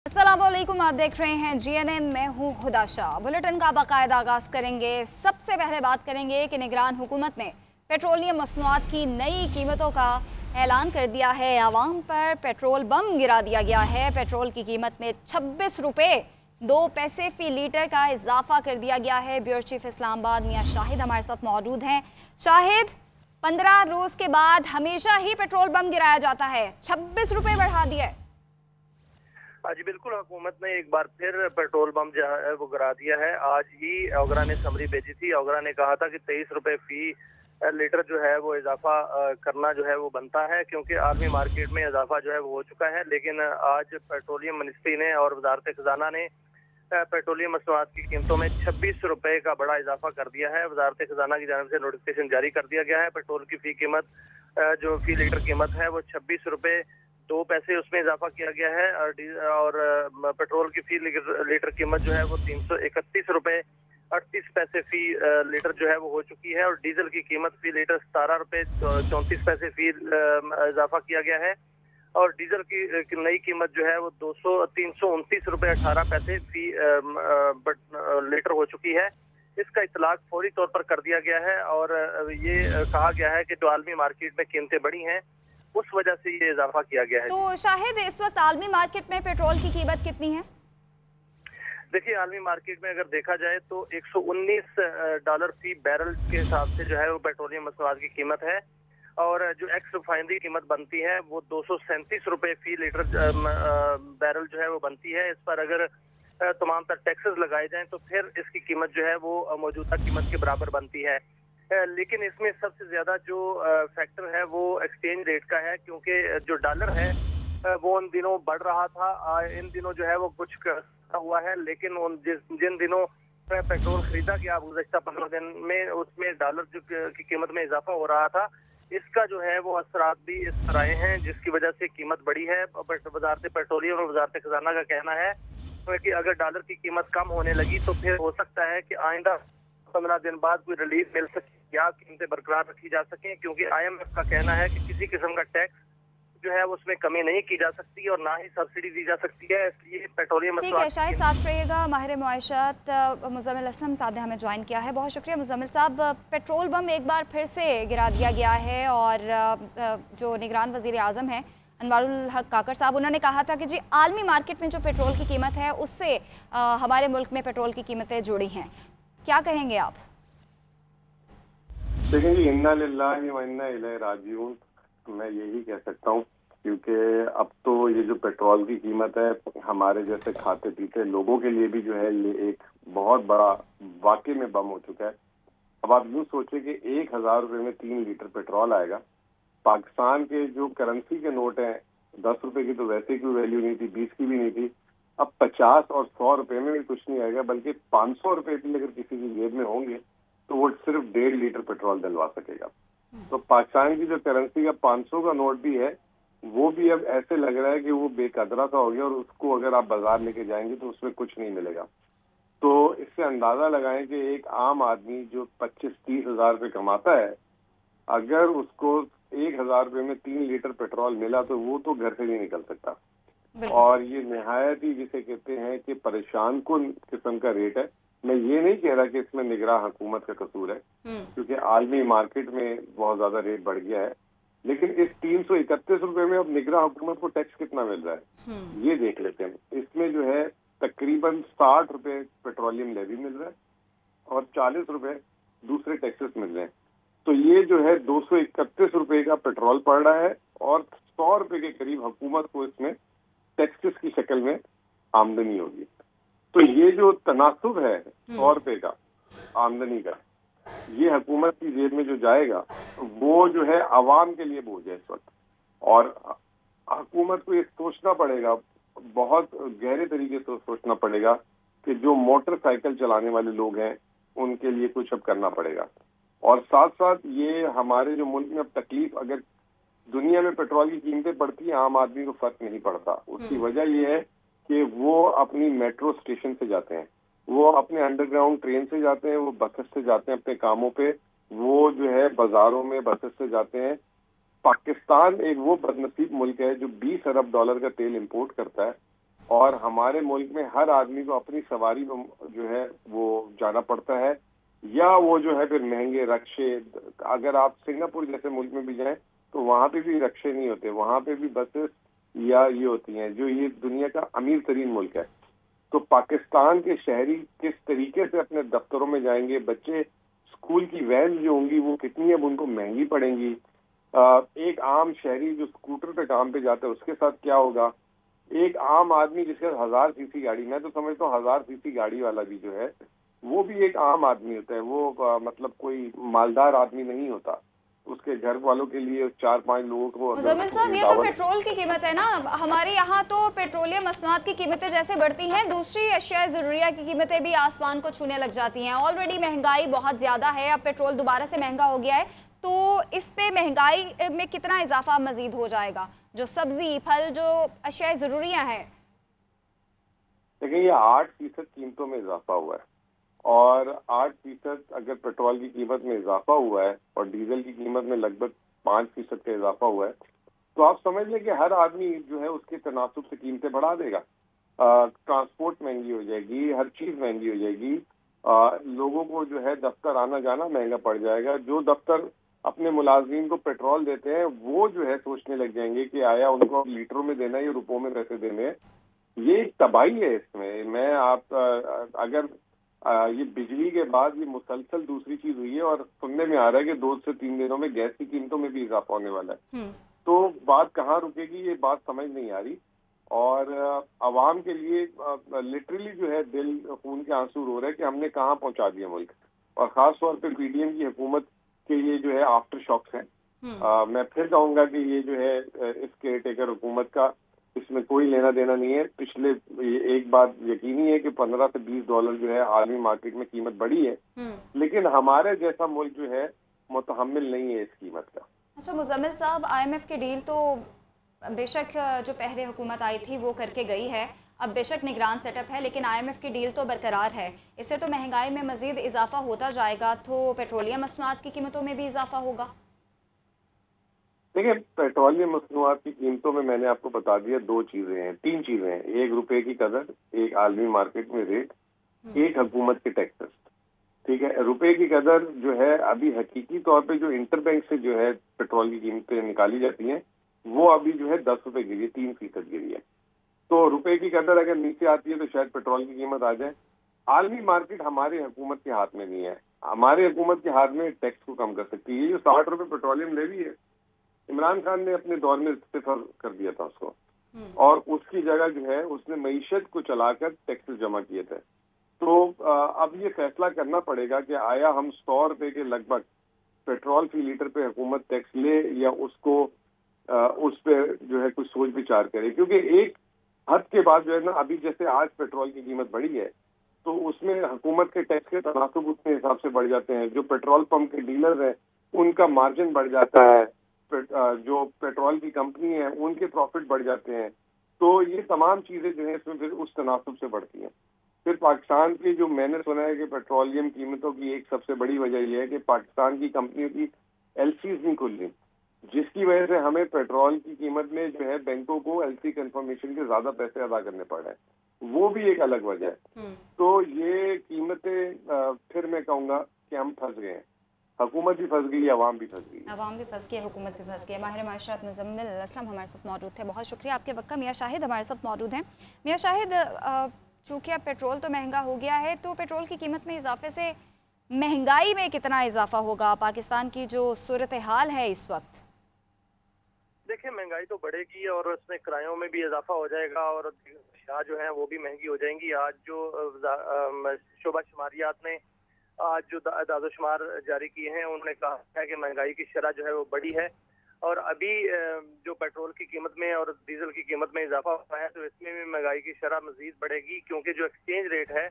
अस्सलामुअलैकुम, आप देख रहे हैं जीएनएन। मैं हूं हुदा शाह। बुलेटिन का बाकायदा आगाज करेंगे। सबसे पहले बात करेंगे कि निगरान हुकूमत ने पेट्रोलियम मसनूआत की नई कीमतों का ऐलान कर दिया है। आवाम पर पेट्रोल बम गिरा दिया गया है। पेट्रोल की कीमत में 26 रुपये 2 पैसे फी लीटर का इजाफा कर दिया गया है। ब्यूरो चीफ इस्लामाबाद मियां शाहिद हमारे साथ मौजूद हैं। शाहिद, 15 रोज के बाद हमेशा ही पेट्रोल बम गिराया जाता है, 26 रुपये बढ़ा दिए। हाँ जी बिल्कुल, हुकूमत ने एक बार फिर पेट्रोल बम जो है वो गिरा दिया है। आज ही ओगरा ने समरी भेजी थी। ओगरा ने कहा था कि 23 रुपए फी लीटर जो है वो इजाफा करना जो है वो बनता है, क्योंकि आलमी मार्केट में इजाफा जो है वो हो चुका है। लेकिन आज पेट्रोलियम मिनिस्ट्री ने और वजारत खजाना ने पेट्रोलियम मसनूआत की कीमतों में 26 रुपए का बड़ा इजाफा कर दिया है। वजारत खजाना की जानब से नोटिफिकेशन जारी कर दिया गया है। पेट्रोल की फी कीमत जो फी लीटर कीमत है वो 26 रुपए 2 पैसे उसमें इजाफा किया गया है। और पेट्रोल की फी लीटर कीमत जो है वो 331 रुपए 38 पैसे फी लीटर जो है वो हो चुकी है। और डीजल की कीमत फी लीटर 17 रुपए 34 पैसे फी इजाफा किया गया है। और डीजल की नई कीमत जो है वो 329 रुपए 18 पैसे फी लीटर हो चुकी है। इसका इतलाक फौरी तौर पर कर दिया गया है और ये कहा गया है कि जो आलमी मार्केट में कीमतें बढ़ी हैं उस वजह से ये इजाफा किया गया है। तो शाहिद, इस वक्त आलमी मार्केट में पेट्रोल की कीमत कितनी है? देखिए, आलमी मार्केट में अगर देखा जाए तो $119 फी बैरल के हिसाब से जो है वो पेट्रोलियम मसनूआत की कीमत है। और जो एक्स रिफाइनरी कीमत बनती है वो 237 रुपए फी लीटर बैरल जो है वो बनती है। इस पर अगर तमाम तर टैक्सेस लगाए जाएं तो फिर इसकी कीमत जो है वो मौजूदा कीमत के बराबर बनती है। लेकिन इसमें सबसे ज्यादा जो फैक्टर है वो एक्सचेंज रेट का है, क्योंकि जो डॉलर है वो उन दिनों बढ़ रहा था। इन दिनों जो है वो कुछ हुआ है। लेकिन उन जिन दिनों पेट्रोल खरीदा गया गुज़श्ता 15 दिन में, उसमें डॉलर की कीमत में इजाफा हो रहा था। इसका जो है वो असरात भी इस तरह आए हैं जिसकी वजह से कीमत बढ़ी है। वजारत पेट्रोलियम और वजारत खजाना का कहना है कि अगर डॉलर की कीमत कम होने लगी तो फिर हो सकता है कि आइंदा 15 दिन बाद कोई रिलीफ मिल सके या कीमतें बरकरार रखी जा सकें, क्योंकि IMF का कहना है कि किसी किस्म का टैक्स जो है उसमें कमी नहीं की जा सकती और ना ही सब्सिडी दी जा सकती है। इसलिए पेट्रोलियम ठीक है शाहिद, साथ रहिएगा। माहिर मुआशत मुज़म्मिल असलम साहब ने हमें ज्वाइन किया है। बहुत शुक्रिया मुज़म्मिल साहब। पेट्रोल बम एक बार फिर से गिरा दिया गया है और जो निगरान वज़ीर आज़म हैं अनवारुल हक काकर साहब, उन्होंने कहा था कि जी आलमी मार्केट में जो पेट्रोल की कीमत है उससे हमारे मुल्क में पेट्रोल की कीमतें जुड़ी हैं। क्या कहेंगे आप? देखिए जी, इन्ना लिल्लाहि व इन्ना इलैहि राजिऊन, मैं यही कह सकता हूँ, क्योंकि अब तो ये जो पेट्रोल की कीमत है हमारे जैसे खाते पीते लोगों के लिए भी जो है ये एक बहुत बड़ा वाकई में बम हो चुका है। अब आप यूँ सोचिए कि 1,000 रुपये में 3 लीटर पेट्रोल आएगा। पाकिस्तान के जो करेंसी के नोट हैं 10 रुपए की तो वैसे कोई वैल्यू नहीं थी, 20 की भी नहीं थी। अब 50 और 100 रुपए में भी कुछ नहीं आएगा, बल्कि 500 रुपए भी अगर किसी की जेब में होंगे तो वो सिर्फ 1.5 लीटर पेट्रोल डलवा सकेगा। तो पाकिस्तान की जो करेंसी का 500 का नोट भी है वो भी अब ऐसे लग रहा है कि वो बेकदरा सा हो गया और उसको अगर आप बाजार लेके जाएंगे तो उसमें कुछ नहीं मिलेगा। तो इससे अंदाजा लगाएं कि एक आम आदमी जो 25-30 हजार रुपये कमाता है, अगर उसको 1,000 रुपये में 3 लीटर पेट्रोल मिला तो वो तो घर से नहीं निकल सकता। और ये निहायत ही जिसे कहते हैं कि परेशान कुन किस्म का रेट है। मैं ये नहीं कह रहा कि इसमें निगरान हुकूमत का कसूर है, क्योंकि आलमी मार्केट में बहुत ज्यादा रेट बढ़ गया है। लेकिन इस 331 रुपए में अब निगरान हुकूमत को टैक्स कितना मिल रहा है ये देख लेते हैं। इसमें जो है तकरीबन 60 रुपए पेट्रोलियम लेवी मिल रहा है और 40 रुपए दूसरे टैक्सेस मिल रहे हैं। तो ये जो है 231 रुपए का पेट्रोल पड़ रहा है और 100 रुपए के करीब हुकूमत को इसमें टैक्सेस की शक्ल में आमदनी होगी। तो ये जो तनासुब है 100 रुपए का आमदनी का, ये हुकूमत की जेब में जो जाएगा वो जो है आवाम के लिए बोझ है इस वक्त। और हुकूमत को ये सोचना पड़ेगा, बहुत गहरे तरीके से सोचना पड़ेगा कि जो मोटरसाइकिल चलाने वाले लोग हैं उनके लिए कुछ अब करना पड़ेगा। और साथ साथ ये हमारे जो मुल्क में अब तकलीफ, अगर दुनिया में पेट्रोल की कीमतें बढ़ती हैं आम आदमी को फर्क नहीं पड़ता। उसकी वजह ये है कि वो अपनी मेट्रो स्टेशन से जाते हैं, वो अपने अंडरग्राउंड ट्रेन से जाते हैं, वो बसेस से जाते हैं अपने कामों पे, वो जो है बाजारों में बसेस से जाते हैं। पाकिस्तान एक वो बदनसीब मुल्क है जो $20 अरब का तेल इंपोर्ट करता है और हमारे मुल्क में हर आदमी को अपनी सवारी में जो है वो जाना पड़ता है, या वो जो है फिर महंगे रक्शे। अगर आप सिंगापुर जैसे मुल्क में भी जाएं तो वहाँ पे भी रक्शे नहीं होते, वहाँ पे भी बसेस या ये होती हैं, जो ये दुनिया का अमीर तरीन मुल्क है। तो पाकिस्तान के शहरी किस तरीके से अपने दफ्तरों में जाएंगे, बच्चे स्कूल की वैन जो होंगी वो कितनी अब उनको महंगी पड़ेंगी, एक आम शहरी जो स्कूटर पे काम पे जाता है उसके साथ क्या होगा, एक आम आदमी जिसके 1000 सीसी गाड़ी, मैं तो समझता हूँ 1000 सीसी गाड़ी वाला भी जो है वो भी एक आम आदमी होता है, वो मतलब कोई मालदार आदमी नहीं होता। उसके घर वालों के लिए 4-5 लोगों को मुजम्मिल साहब, ये तो पेट्रोल की कीमत है ना। हमारे यहाँ तो पेट्रोलियम मसनूआत की कीमतें जैसे बढ़ती हैं, दूसरी अशिया ज़रूरिया की कीमतें भी आसमान को छूने लग जाती हैं। ऑलरेडी महंगाई बहुत ज़्यादा है, अब पेट्रोल दोबारा से महंगा हो गया है, तो इस पे महंगाई में कितना इजाफा मजीद हो जाएगा? जो सब्जी फल, जो अशिया ज़रूरिया हैं। देखिए, ये 8% कीमतों में इजाफा हुआ है, और 8% अगर पेट्रोल की कीमत में इजाफा हुआ है और डीजल की कीमत में लगभग 5% का इजाफा हुआ है, तो आप समझ लें कि हर आदमी जो है उसके तनासुब से कीमतें बढ़ा देगा। ट्रांसपोर्ट महंगी हो जाएगी, हर चीज महंगी हो जाएगी, लोगों को जो है दफ्तर आना जाना महंगा पड़ जाएगा। जो दफ्तर अपने मुलाजमीन को पेट्रोल देते हैं वो जो है सोचने लग जाएंगे कि आया उनको लीटरों में देना है या रुपयों में पैसे देने हैं। ये तबाही है इसमें। मैं आप अगर ये बिजली के बाद ये मुसलसल दूसरी चीज हुई है, और सुनने में आ रहा है कि 2 से 3 दिनों में गैस की कीमतों में भी इजाफा होने वाला है। तो बात कहाँ रुकेगी, ये बात समझ नहीं आ रही। और अवाम के लिए लिटरली जो है दिल खून के आंसू रो रहे हैं कि हमने कहाँ पहुंचा दिया मुल्क। और खास तौर पे पीडीएम की हुकूमत के ये जो है आफ्टर शॉक्स हैं। मैं फिर कहूंगा कि ये जो है इस केयर टेकर हुकूमत का इसमें कोई लेना देना नहीं है। पिछले एक बात यकीनी है कि 15 से 20 डॉलर जो है आलमी मार्केट में कीमत बढ़ी है, लेकिन हमारे जैसा मुल्क जो है मुतहम्मिल नहीं है इस कीमत का। अच्छा मुजम्मिल साहब, IMF की डील तो बेशक जो पहले हुकूमत आई थी वो करके गई है, अब बेशक निगरान सेटअप है, लेकिन IMF की डील तो बरकरार है। इससे तो महंगाई में मज़ीद इजाफा होता जाएगा, तो पेट्रोलियम मसनूआत की कीमतों में भी इजाफा होगा। देखिए, पेट्रोलियम मसनूआत की कीमतों में मैंने आपको बता दिया 2 चीजें हैं, 3 चीजें हैं। एक रुपए की कदर, एक आलमी मार्केट में रेट, एक हुकूमत के टैक्सेस। ठीक है, रुपए की कदर जो है अभी हकीकी तौर पे जो इंटरबैंक से जो है पेट्रोल की कीमतें निकाली जाती हैं वो अभी जो है 10 रुपए गिरी है, 3% गिरी है। तो रुपए की कदर अगर नीचे आती है तो शायद पेट्रोल की कीमत आ जाए। आलमी मार्केट हमारे हुकूमत के हाथ में नहीं है। हमारे हुकूमत के हाथ में टैक्स को कम कर सकती है। ये जो 60 रुपए पेट्रोलियम लेवी है, इमरान खान ने अपने दौर में सिफर कर दिया था उसको, और उसकी जगह जो है उसने मईशत को चलाकर टैक्सेस जमा किए थे। तो अब ये फैसला करना पड़ेगा कि आया हम 100 रुपए के लगभग पेट्रोल फी लीटर पे हुकूमत टैक्स ले, या उसको उस पे जो है कुछ सोच विचार करे। क्योंकि एक हद के बाद जो है ना, अभी जैसे आज पेट्रोल की कीमत बढ़ी है तो उसमें हुकूमत के टैक्स के तनासुब उतने हिसाब से बढ़ जाते हैं। जो पेट्रोल पंप के डीलर हैं उनका मार्जिन बढ़ जाता है, जो पेट्रोल की कंपनी है उनके प्रॉफिट बढ़ जाते हैं। तो ये तमाम चीजें जो है इसमें फिर उस तनासुब से बढ़ती हैं। फिर पाकिस्तान की जो मैंने सुना है कि पेट्रोलियम कीमतों की एक सबसे बड़ी वजह यह है कि पाकिस्तान की कंपनियों की LCs नहीं खुल रही, जिसकी वजह से हमें पेट्रोल की कीमत में जो है बैंकों को LC कंफर्मेशन के ज्यादा पैसे अदा करने पड़ रहे हैं। वो भी एक अलग वजह है। तो ये कीमतें फिर मैं कहूँगा कि हम फंस गए हैं। हुकूमत भी फंस गई, अवाम भी फंस गई, अवाम भी फंस गई, हुकूमत भी फंस गई। माहिर माशियात मुजम्मिल असलम हमारे साथ मौजूद थे, बहुत शुक्रिया आपके वक्त का। मियाँ शाहिद हमारे साथ मौजूद हैं। मियाँ शाहिद, चूँकि अब पेट्रोल तो महंगा हो गया है, तो पेट्रोल की कीमत में इजाफे से महंगाई में कितना इजाफा होगा? पाकिस्तान की जो सूरत हाल है इस वक्त। देखिए, महंगाई तो बढ़ेगी और उसमें किरायों में भी इजाफा हो जाएगा, और अशिया जो है वो भी महंगी हो जाएंगी। आज जो शोबा शुमारियात ने आज जो दादोशुमार जारी किए हैं उन्होंने कहा है कि महंगाई की शरह जो है वो बढ़ी है, और अभी जो पेट्रोल की कीमत में और डीजल की कीमत में इजाफा हुआ है तो इसमें भी महंगाई की शरह मजीद बढ़ेगी, क्योंकि जो एक्सचेंज रेट है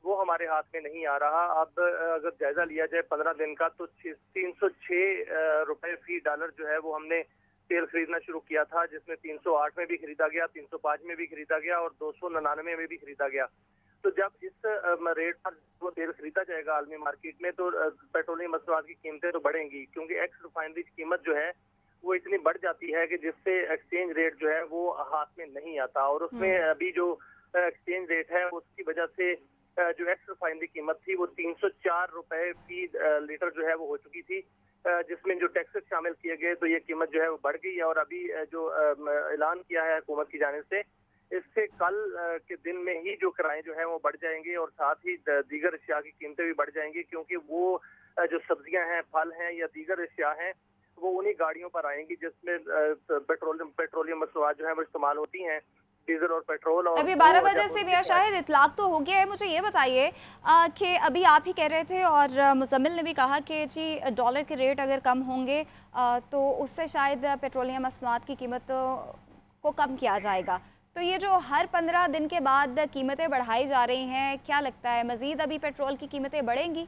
वो हमारे हाथ में नहीं आ रहा। अब अगर जायजा लिया जाए 15 दिन का, तो 306 रुपए फी डॉलर जो है वो हमने तेल खरीदना शुरू किया था, जिसमें 308 में भी खरीदा गया, 305 में भी खरीदा गया और 299 में भी खरीदा गया। तो जब इस रेट पर वो तेल खरीदा जाएगा आलमी मार्केट में, तो पेट्रोलियम मसनूआत की कीमतें तो बढ़ेंगी, क्योंकि एक्स रिफाइनरी की कीमत जो है वो इतनी बढ़ जाती है कि जिससे एक्सचेंज रेट जो है वो हाथ में नहीं आता। और उसमें अभी जो एक्सचेंज रेट है उसकी वजह से जो एक्स रिफाइनरी की कीमत थी वो 304 रुपए फी लीटर जो है वो हो चुकी थी, जिसमें जो टैक्सेस शामिल किए गए तो ये कीमत जो है वो बढ़ गई है। और अभी जो ऐलान किया है हुकूमत की जानिब से, इससे कल के दिन में ही जो किराए जो है वो बढ़ जाएंगे और साथ ही दीगर अशिया की कीमतें भी बढ़ जाएंगी, क्योंकि वो जो सब्जियां हैं, फल हैं या दीगर अशिया हैं वो उन्हीं गाड़ियों पर आएंगी जिसमें पेट्रोलियम मसनूआत जो है वो इस्तेमाल होती हैं, डीजल और पेट्रोल। और अभी 12 बजे से मियां शाहिद इतलाक तो हो गया है। मुझे ये बताइए कि अभी आप ही कह रहे थे और मुज़म्मिल ने भी कहा कि जी डॉलर के रेट अगर कम होंगे तो उससे शायद पेट्रोलियम मसनूआत की कीमत को कम किया जाएगा। तो ये जो हर 15 दिन के बाद कीमतें बढ़ाई जा रही हैं, क्या लगता है मज़ीद अभी पेट्रोल की कीमतें बढ़ेंगी?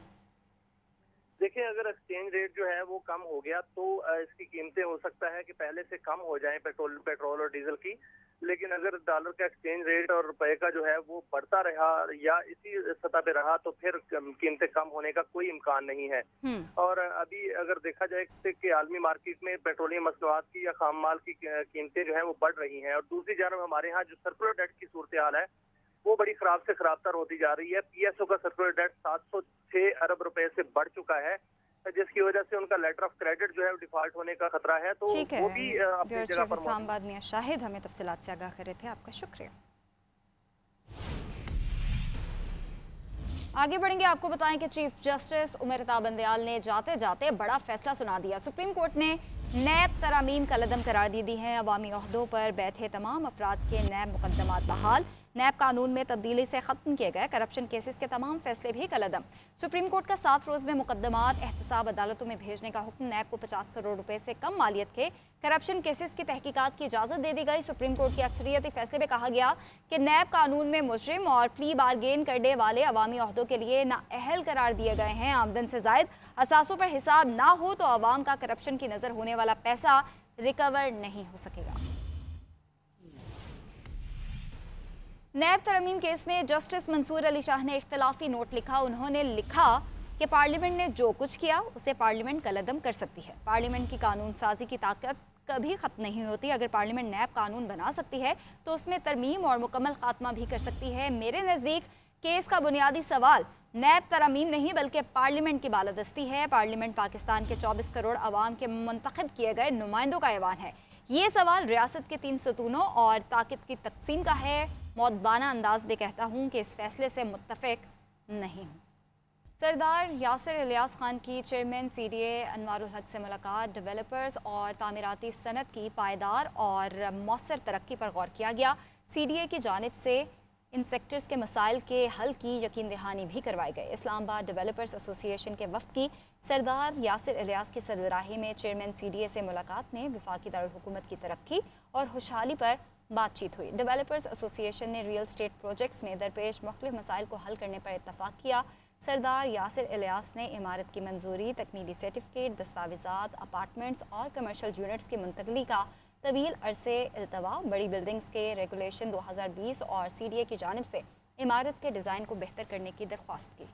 देखिए, अगर एक्सचेंज रेट जो है वो कम हो गया तो इसकी कीमतें हो सकता है कि पहले से कम हो जाएं पेट्रोल और डीजल की। लेकिन अगर डॉलर का एक्सचेंज रेट और रुपए का जो है वो बढ़ता रहा या इसी सतह पे रहा तो फिर कीमतें कम होने का कोई इम्कान नहीं है। और अभी अगर देखा जाए कि आलमी मार्केट में पेट्रोलियम मसनूआत की या खाम माल की कीमतें जो है वो बढ़ रही हैं, और दूसरी जानब हमारे यहाँ जो सर्कुलर डेट की सूरत हाल है वो बड़ी खराब से खराबतर होती जा रही है। पीएसओ का सर्कुलर डेट 706 अरब रुपए से बढ़ चुका है, जिसकी वजह से उनका लेटर ऑफ क्रेडिट जो है डिफॉल्ट होने का खतरा है। तो वो भी अपनी जगह पर इस्लामाबाद में शाहिद हमें तफसीलात से आगाह कर रहे थे, आपका शुक्रिया। आगे बढ़ेंगे, आपको बताएं कि चीफ जस्टिस उमर अता बंदयाल ने जाते जाते बड़ा फैसला सुना दिया। सुप्रीम कोर्ट ने नैब तरामीम कलअदम करार दे दी है। अवामी ओहदों पर बैठे तमाम अफराद के नैब मुकदमात बहाल। नैब कानून में तब्दीली से ख़त्म किए गए करप्शन केसेस के तमाम फैसले भी कलअदम। सुप्रीम कोर्ट का 7 रोज़ में मुकदमात एहतसाब अदालतों में भेजने का हुक्म। नैब को 50 करोड़ रुपए से कम मालियत के करप्शन केसेस की तहकीकात की इजाज़त दे दी गई। सुप्रीम कोर्ट के अक्सरियती फैसले में कहा गया कि नैब कानून में मुजरिम और प्ली बारगेन करने वाले अवामी ओहदों के लिए नाअहल करार दिए गए हैं। आमदन से जायद असासों पर हिसाब ना हो तो अवाम का करप्शन की नज़र होने वाला पैसा रिकवर नहीं हो सकेगा। नैब तरमीम केस में जस्टिस मंसूर अली शाह ने इख्तिलाफी नोट लिखा। उन्होंने लिखा कि पार्लियामेंट ने जो कुछ किया उसे पार्लियामेंट कलअदम कर सकती है। पार्लियामेंट की कानून साजी की ताकत कभी ख़त्म नहीं होती। अगर पार्लियामेंट नैब कानून बना सकती है तो उसमें तरमीम और मुकम्मल खात्मा भी कर सकती है। मेरे नज़दीक केस का बुनियादी सवाल नैब तरमीम नहीं बल्कि पार्लियामेंट की बालादस्ती है। पार्लियामेंट पाकिस्तान के 24 करोड़ अवाम के मुंतखब किए गए नुमाइंदों का ऐवान है। ये सवाल रियासत के 3 सतूनों और ताकत की तकसीम का है। मौदबाना अंदाज में कहता हूँ कि इस फैसले से मुत्तफिक नहीं हूँ। सरदार यासिर इलियास खान की चेयरमैन CDA अनवारुल हक से मुलाकात। डेवलपर्स और तामीराती सनत की पायदार और मौसर तरक्की पर गौर किया गया। CDA की जानिब से इन सेक्टर्स के मसाइल के हल की यकीन दहानी भी करवाई गई। इस्लामाबाद डेवलपर्स एसोसिएशन के वफ्द की सरदार यासिर इलियास की सरबराही में चेयरमैन CDA से मुलाकात में वफाकी दारुल हुकूमत की तरक्की और खुशहाली पर बातचीत हुई। डेवलपर्स एसोसिएशन ने रियल स्टेट प्रोजेक्ट्स में दरपेश मुख्तलिफ मसाइल को हल करने पर इत्तफाक किया। सरदार यासिर इलियास ने इमारत की मंजूरी, तकमीली सर्टिफिकेट, दस्तावेज़ात, अपार्टमेंट्स और कमर्शल यूनिट्स की मुंतकली का तवील अरसे इल्तवा, बड़ी बिल्डिंग्स के रेगुलेशन 2020 और CDA की जानिब से इमारत के डिज़ाइन को बेहतर करने की दरख्वास्त की।